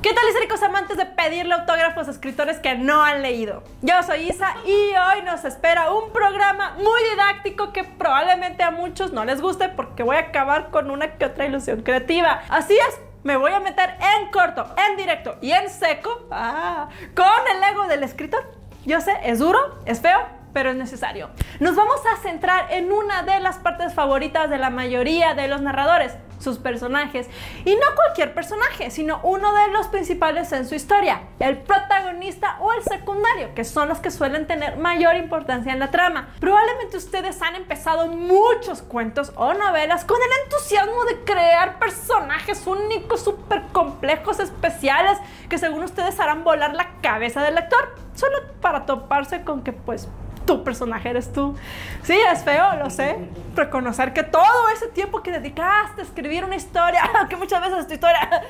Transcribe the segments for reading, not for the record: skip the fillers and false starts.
¿Qué tal, históricos amantes de pedirle autógrafos a escritores que no han leído? Yo soy Isa y hoy nos espera un programa muy didáctico que probablemente a muchos no les guste porque voy a acabar con una que otra ilusión creativa. Así es, me voy a meter en corto, en directo y en seco con el ego del escritor. Yo sé, es duro, es feo, pero es necesario. Nos vamos a centrar en una de las partes favoritas de la mayoría de los narradores, sus personajes. Y no cualquier personaje, sino uno de los principales en su historia, el protagonista o el secundario, que son los que suelen tener mayor importancia en la trama. Probablemente ustedes han empezado muchos cuentos o novelas con el entusiasmo de crear personajes únicos, súper complejos, especiales, que según ustedes harán volar la cabeza del lector, solo para toparse con que pues tu personaje eres tú. Sí, es feo, lo sé. Reconocer que todo ese tiempo que dedicaste a escribir una historia, que muchas veces es tu historia,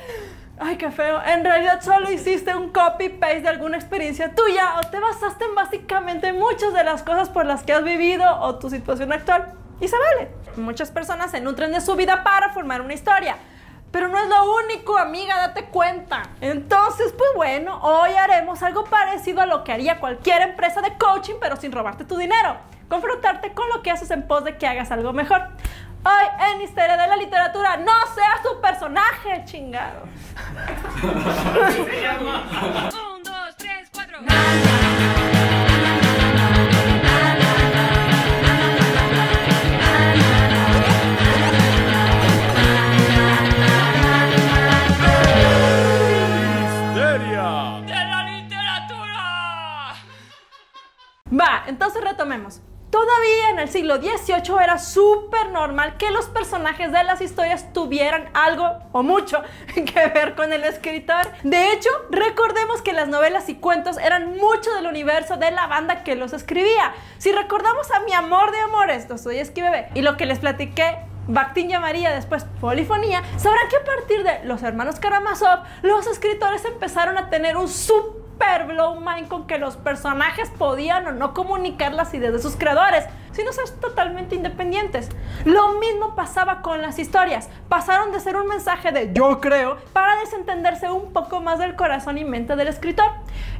ay, qué feo, en realidad solo hiciste un copy-paste de alguna experiencia tuya o te basaste en básicamente muchas de las cosas por las que has vivido o tu situación actual. Y se vale. Muchas personas se nutren de su vida para formar una historia. Pero no es lo único, amiga, date cuenta. Entonces, pues bueno, hoy haremos algo parecido a lo que haría cualquier empresa de coaching, pero sin robarte tu dinero. Confrontarte con lo que haces en pos de que hagas algo mejor. Hoy en Histeria de la Literatura, no seas tu personaje, chingado. 1, 2, 3, 4. Va, entonces retomemos. Todavía en el siglo XVIII era súper normal que los personajes de las historias tuvieran algo o mucho que ver con el escritor. De hecho, recordemos que las novelas y cuentos eran mucho del universo de la banda que los escribía. Si recordamos a Mi amor de amores, Dostoyevski bebé, y lo que les platiqué, Bakhtin llamaría después polifonía, sabrán que a partir de los hermanos Karamazov, los escritores empezaron a tener un super blow mind con que los personajes podían o no comunicar las ideas de sus creadores, sino ser totalmente independientes. Lo mismo pasaba con las historias. Pasaron de ser un mensaje de yo creo para desentenderse un poco más del corazón y mente del escritor.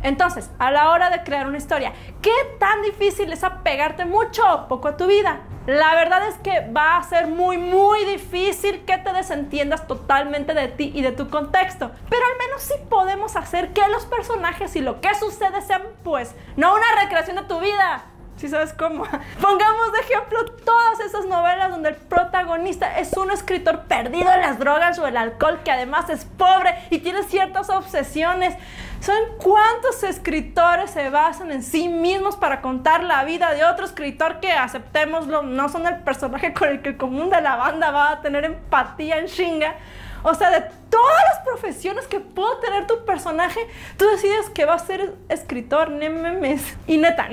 Entonces, a la hora de crear una historia, ¿qué tan difícil es apegarte mucho o poco a tu vida? La verdad es que va a ser muy difícil que te desentiendas totalmente de ti y de tu contexto, pero al menos sí podemos hacer que los personajes y lo que sucede sean pues no una recreación de tu vida. ¿Sí sabes cómo? Pongamos de ejemplo todas esas novelas donde el protagonista es un escritor perdido en las drogas o el alcohol, que además es pobre y tiene ciertas obsesiones. ¿Saben cuántos escritores se basan en sí mismos para contar la vida de otro escritor que, aceptémoslo, no son el personaje con el que el común de la banda va a tener empatía en chinga? O sea, de todas las profesiones que pudo tener tu personaje, tú decides que va a ser escritor, nememes. Y neta,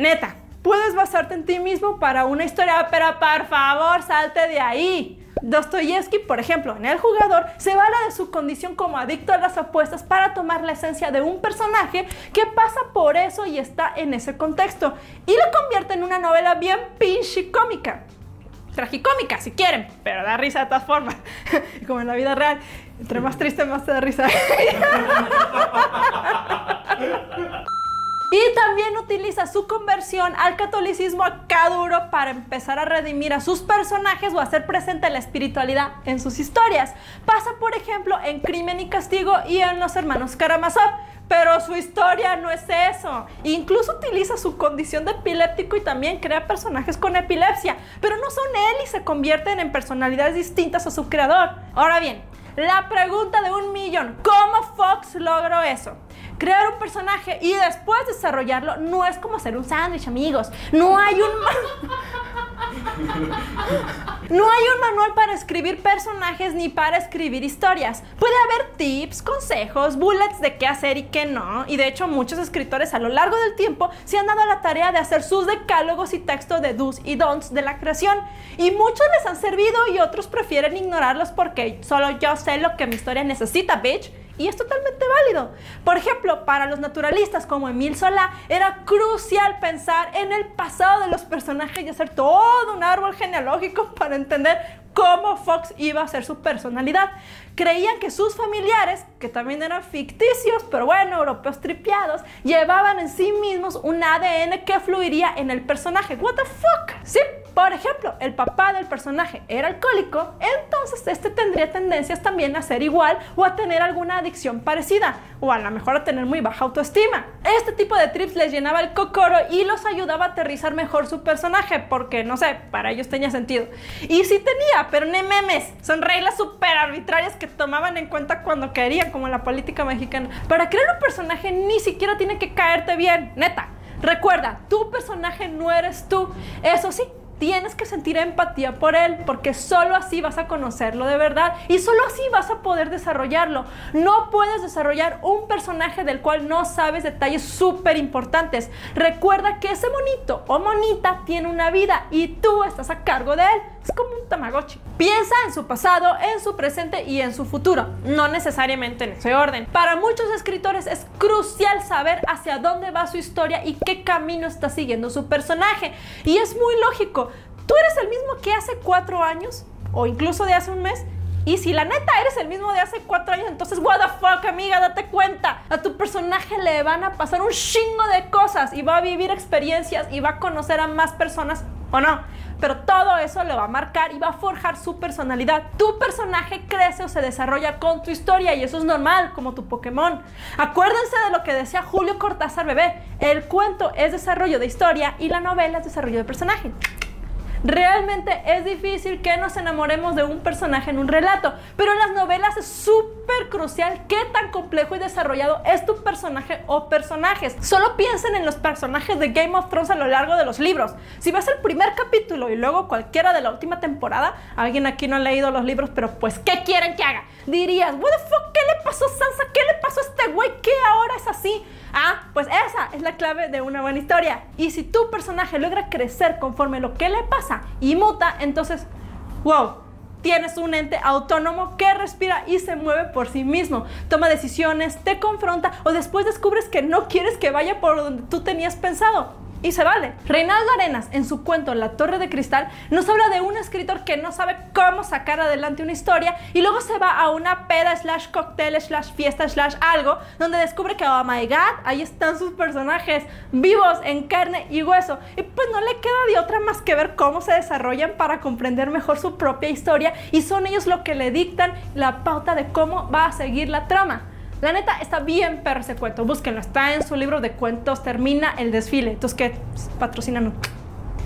puedes basarte en ti mismo para una historia, pero por favor, salte de ahí. Dostoyevski, por ejemplo, en El jugador, se vale de su condición como adicto a las apuestas para tomar la esencia de un personaje que pasa por eso y está en ese contexto, y lo convierte en una novela bien pinche cómica. Tragicómica, si quieren, pero da risa de todas formas. Como en la vida real, entre más triste, más te da risa. Y también utiliza su conversión al catolicismo acá duro para empezar a redimir a sus personajes o hacer presente la espiritualidad en sus historias. Pasa, por ejemplo, en Crimen y Castigo y en Los hermanos Karamazov. Pero su historia no es eso. Incluso utiliza su condición de epiléptico y también crea personajes con epilepsia. Pero no son él y se convierten en personalidades distintas a su creador. Ahora bien, la pregunta de 1.000.000. ¿Cómo Fox logró eso? Crear un personaje y después desarrollarlo no es como hacer un sándwich, amigos. No hay un manual para escribir personajes ni para escribir historias. Puede haber tips, consejos, bullets de qué hacer y qué no. Y de hecho muchos escritores a lo largo del tiempo se han dado la tarea de hacer sus decálogos y textos de do's y don'ts de la creación. Y muchos les han servido y otros prefieren ignorarlos porque solo yo sé lo que mi historia necesita, bitch. Y es totalmente válido. Por ejemplo, para los naturalistas como Émile Zola, era crucial pensar en el pasado de los personajes y hacer todo un árbol genealógico para entender cómo Fox iba a ser su personalidad. Creían que sus familiares, que también eran ficticios, pero bueno, europeos tripiados, llevaban en sí mismos un ADN que fluiría en el personaje. What the fuck? Sí, por ejemplo, el papá del personaje era alcohólico, entonces este tendría tendencias también a ser igual o a tener alguna adicción parecida, o a lo mejor a tener muy baja autoestima. Este tipo de trips les llenaba el cocoro y los ayudaba a aterrizar mejor su personaje, porque no sé, para ellos tenía sentido. Y sí tenía, pero no memes, son reglas súper arbitrarias que tomaban en cuenta cuando querían, como en la política mexicana. Para crear un personaje ni siquiera tiene que caerte bien, neta. Recuerda, tu personaje no eres tú. Eso sí, tienes que sentir empatía por él, porque solo así vas a conocerlo de verdad y solo así vas a poder desarrollarlo. No puedes desarrollar un personaje del cual no sabes detalles súper importantes. Recuerda que ese monito o monita tiene una vida y tú estás a cargo de él. Es como un Tamagotchi. Piensa en su pasado, en su presente y en su futuro, no necesariamente en ese orden. Para muchos escritores es crucial saber hacia dónde va su historia y qué camino está siguiendo su personaje. Y es muy lógico. ¿Tú eres el mismo que hace 4 años? O incluso de hace un mes. Y si la neta eres el mismo de hace 4 años, entonces what the fuck, amiga, date cuenta. A tu personaje le van a pasar un chingo de cosas y va a vivir experiencias y va a conocer a más personas o no. Pero todo eso lo va a marcar y va a forjar su personalidad. Tu personaje crece o se desarrolla con tu historia y eso es normal, como tu Pokémon. Acuérdense de lo que decía Julio Cortázar Bebé. El cuento es desarrollo de historia y la novela es desarrollo de personaje. Realmente es difícil que nos enamoremos de un personaje en un relato, pero en las novelas es súper crucial qué tan complejo y desarrollado es tu personaje o personajes. Solo piensen en los personajes de Game of Thrones a lo largo de los libros. Si ves el primer capítulo y luego cualquiera de la última temporada, alguien aquí no ha leído los libros, pero pues ¿qué quieren que haga? Dirías, what the fuck, ¿qué le pasó a Sansa? ¿Qué le pasó a este güey? ¿Qué ahora es así? Ah, pues esa es la clave de una buena historia. Y si tu personaje logra crecer conforme lo que le pasa y muta, entonces, wow, tienes un ente autónomo que respira y se mueve por sí mismo. Toma decisiones, te confronta o después descubres que no quieres que vaya por donde tú tenías pensado. Y se vale. Reinaldo Arenas, en su cuento La Torre de Cristal, nos habla de un escritor que no sabe cómo sacar adelante una historia y luego se va a una peda / cóctel / fiesta / algo, donde descubre que, oh my god, ahí están sus personajes vivos en carne y hueso. Y pues no le queda de otra más que ver cómo se desarrollan para comprender mejor su propia historia y son ellos lo que le dictan la pauta de cómo va a seguir la trama. La neta, está bien perro ese cuento, búsquenlo, está en su libro de cuentos Termina el desfile, entonces que patrocinan.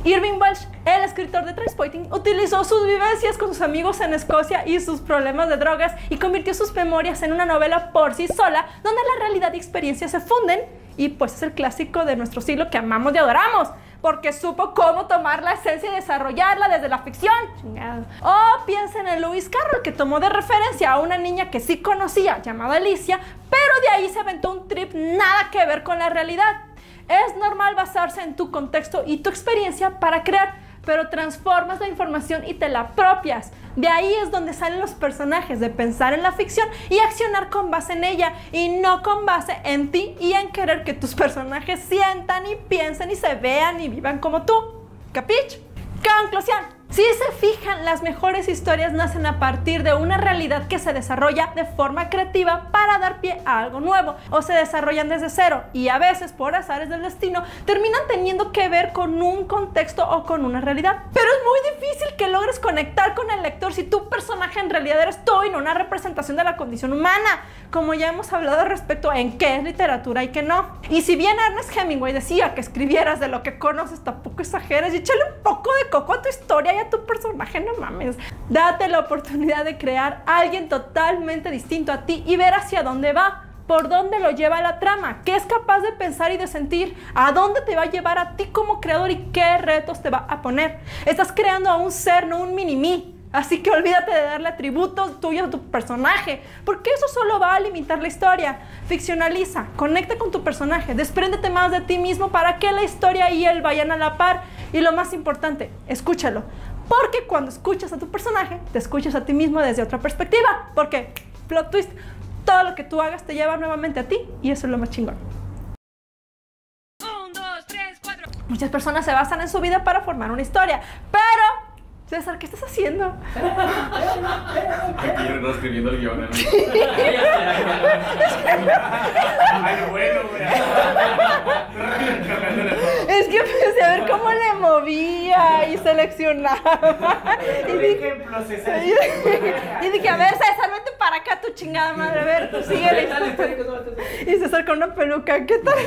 Irving Welsh, el escritor de Trainspotting, utilizó sus vivencias con sus amigos en Escocia y sus problemas de drogas y convirtió sus memorias en una novela por sí sola, donde la realidad y experiencia se funden y pues es el clásico de nuestro siglo que amamos y adoramos, porque supo cómo tomar la esencia y desarrollarla desde la ficción. Chingado. O piensen en Lewis Carroll, que tomó de referencia a una niña que sí conocía, llamada Alicia, pero de ahí se aventó un trip nada que ver con la realidad. Es normal basarse en tu contexto y tu experiencia para crear, pero transformas la información y te la apropias. De ahí es donde salen los personajes, de pensar en la ficción y accionar con base en ella y no con base en ti y en querer que tus personajes sientan y piensen y se vean y vivan como tú. ¿Capich? Conclusión. Si se fijan, las mejores historias nacen a partir de una realidad que se desarrolla de forma creativa para dar pie a algo nuevo, o se desarrollan desde cero y a veces por azares del destino terminan teniendo que ver con un contexto o con una realidad. Pero es muy difícil que logres conectar con el lector si tu personaje en realidad eres tú y no una representación de la condición humana, como ya hemos hablado respecto a en qué es literatura y qué no. Y si bien Ernest Hemingway decía que escribieras de lo que conoces, tampoco exageres y échale un poco de coco a tu historia y a tu personaje, no mames. Date la oportunidad de crear a alguien totalmente distinto a ti y ver hacia dónde va, por dónde lo lleva la trama, qué es capaz de pensar y de sentir, a dónde te va a llevar a ti como creador y qué retos te va a poner. Estás creando a un ser, no un mini-mí. Así que olvídate de darle atributos tuyos a tu personaje, porque eso solo va a limitar la historia. Ficcionaliza, conecta con tu personaje, despréndete más de ti mismo para que la historia y él vayan a la par. Y lo más importante, escúchalo, porque cuando escuchas a tu personaje, te escuchas a ti mismo desde otra perspectiva, porque, plot twist, todo lo que tú hagas te lleva nuevamente a ti y eso es lo más chingón. 1, 2, 3, 4. Muchas personas se basan en su vida para formar una historia, pero César, ¿qué estás haciendo? Aquí yo escribiendo el guión. Ay, bueno, güey. Es que empecé a ver cómo le movía y seleccionaba. Y dije, Ejemplo, César. y dije, a ver, César, vete para acá, tu chingada madre. A ver, tú síguele. Y César con una peluca, ¿qué tal?